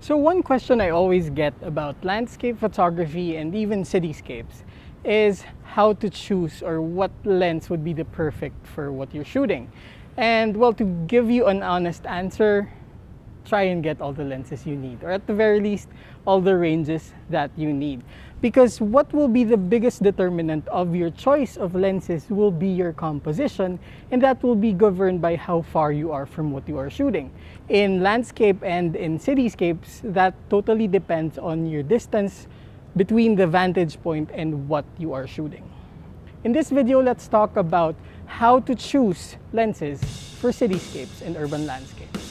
So one question I always get about landscape photography and even cityscapes is how to choose or what lens would be the perfect for what you're shooting. And well, to give you an honest answer, try and get all the lenses you need, or at the very least, all the ranges that you need. Because what will be the biggest determinant of your choice of lenses will be your composition, and that will be governed by how far you are from what you are shooting. In landscape and in cityscapes, that totally depends on your distance between the vantage point and what you are shooting. In this video, let's talk about how to choose lenses for cityscapes and urban landscapes.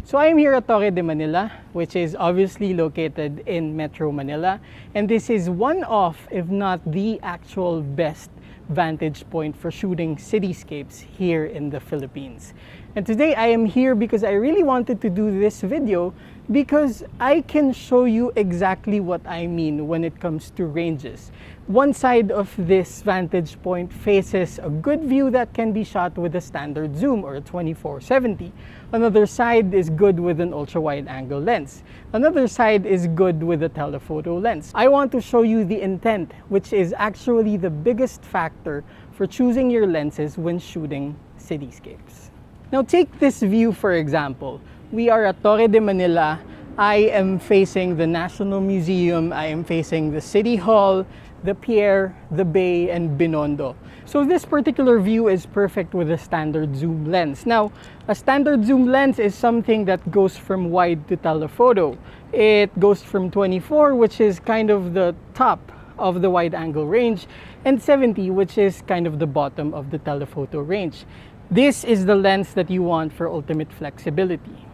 So I'm here at Torre de Manila, which is obviously located in Metro Manila, and this is one of, if not the actual best vantage point for shooting cityscapes here in the Philippines. And today I am here because I really wanted to do this video because I can show you exactly what I mean when it comes to ranges. One side of this vantage point faces a good view that can be shot with a standard zoom or a 24-70. Another side is good with an ultra-wide angle lens. Another side is good with a telephoto lens. I want to show you the intent, which is actually the biggest factor for choosing your lenses when shooting cityscapes. Now take this view for example. We are at Torre de Manila. I am facing the National Museum, I am facing the City Hall, the Pier, the Bay, and Binondo. So this particular view is perfect with a standard zoom lens. Now, a standard zoom lens is something that goes from wide to telephoto. It goes from 24, which is kind of the top of the wide angle range, and 70, which is kind of the bottom of the telephoto range. This is the lens that you want for ultimate flexibility.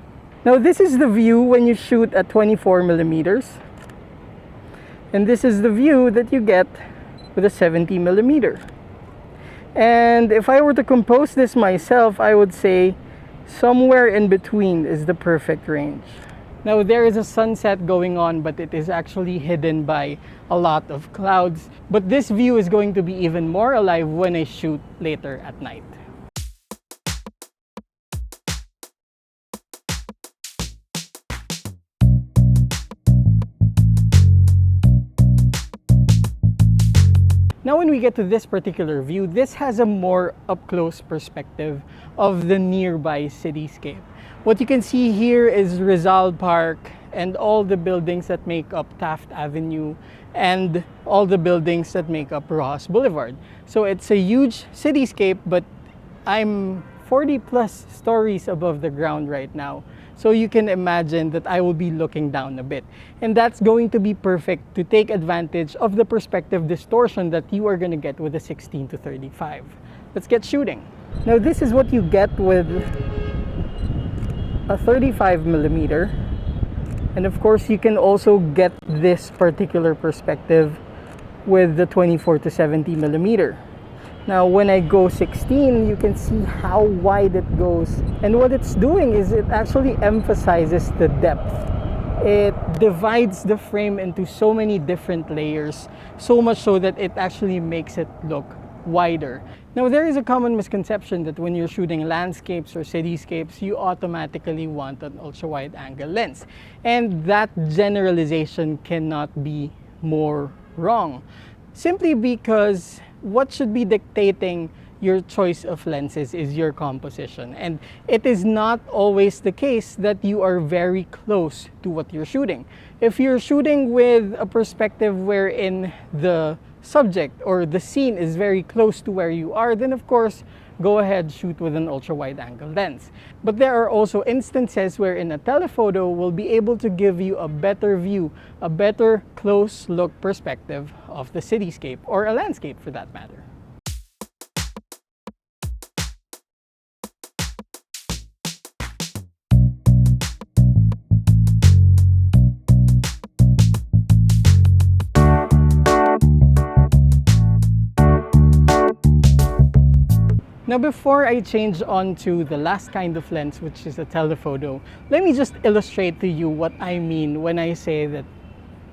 Now this is the view when you shoot at 24 millimeters. And this is the view that you get with a 70 millimeter. And if I were to compose this myself, I would say somewhere in between is the perfect range. Now there is a sunset going on, but it is actually hidden by a lot of clouds. But this view is going to be even more alive when I shoot later at night. Now when we get to this particular view, this has a more up-close perspective of the nearby cityscape. What you can see here is Rizal Park and all the buildings that make up Taft Avenue and all the buildings that make up Rojas Boulevard. So it's a huge cityscape, but I'm 40 plus stories above the ground right now. So you can imagine that I will be looking down a bit. And that's going to be perfect to take advantage of the perspective distortion that you are going to get with a 16 to 35. Let's get shooting. Now this is what you get with a 35 millimeter. And of course you can also get this particular perspective with the 24 to 70 millimeter. Now when I go 16, you can see how wide it goes. And what it's doing is it actually emphasizes the depth. It divides the frame into so many different layers, so much so that it actually makes it look wider. Now there is a common misconception that when you're shooting landscapes or cityscapes, you automatically want an ultra-wide angle lens. And that generalization cannot be more wrong. Simply because what should be dictating your choice of lenses is your composition. And it is not always the case that you are very close to what you're shooting. If you're shooting with a perspective wherein the subject or the scene is very close to where you are, then of course, go ahead, shoot with an ultra-wide angle lens. But there are also instances wherein a telephoto will be able to give you a better view, a better close look perspective of the cityscape or a landscape for that matter. Now before I change on to the last kind of lens, which is a telephoto, let me just illustrate to you what I mean when I say that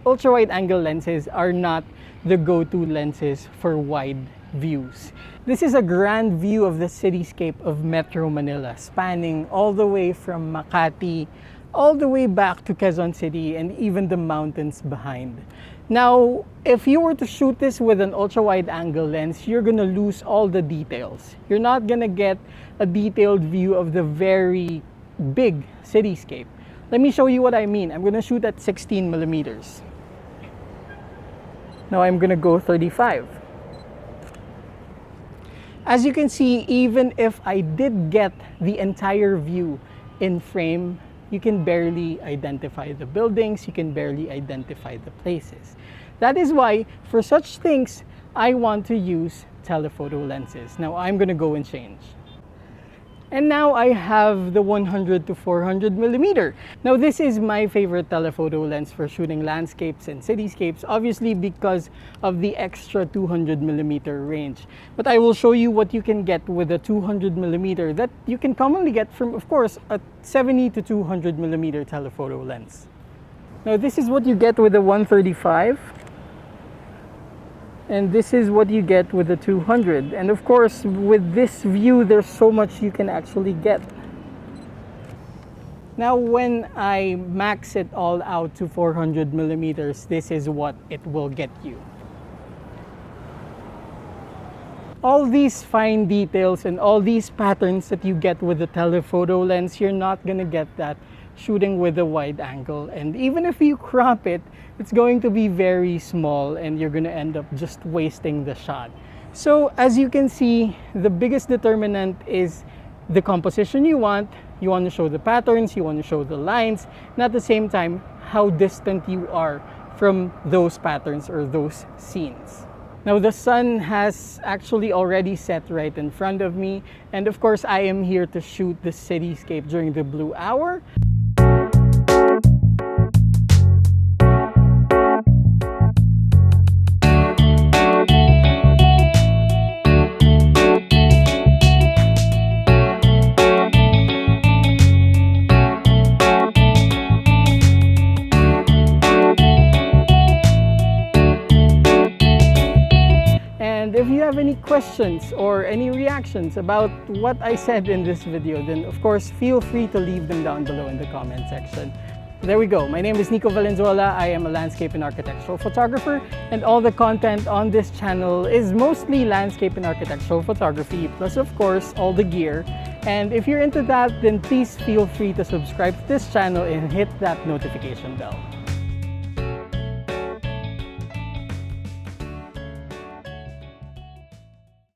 ultra-wide angle lenses are not the go-to lenses for wide views. This is a grand view of the cityscape of Metro Manila, spanning all the way from Makati, all the way back to Quezon City, and even the mountains behind. Now, if you were to shoot this with an ultra-wide angle lens, you're gonna lose all the details. You're not gonna get a detailed view of the very big cityscape. Let me show you what I mean. I'm gonna shoot at 16 millimeters. Now I'm gonna go 35. As you can see, even if I did get the entire view in frame, you can barely identify the buildings, you can barely identify the places. That is why, for such things, I want to use telephoto lenses. Now I'm gonna go and change. And now I have the 100 to 400 millimeter. Now this is my favorite telephoto lens for shooting landscapes and cityscapes, obviously because of the extra 200 millimeter range. But I will show you what you can get with a 200 millimeter that you can commonly get from, of course, a 70 to 200 millimeter telephoto lens. Now this is what you get with a 135. And this is what you get with the 200. And of course, with this view, there's so much you can actually get. Now, when I max it all out to 400 millimeters, this is what it will get you. All these fine details and all these patterns that you get with the telephoto lens, you're not gonna get that shooting with a wide angle. And even if you crop it, it's going to be very small and you're gonna end up just wasting the shot. So as you can see, the biggest determinant is the composition you want. You want to show the patterns, you want to show the lines, and at the same time, how distant you are from those patterns or those scenes. Now the sun has actually already set right in front of me, and of course I am here to shoot the cityscape during the blue hour. If you have any questions or any reactions about what I said in this video, then of course feel free to leave them down below in the comment section. There we go. My name is Nicco Valenzuela. I am a landscape and architectural photographer, and all the content on this channel is mostly landscape and architectural photography, plus of course all the gear. And if you're into that, then please feel free to subscribe to this channel and hit that notification bell.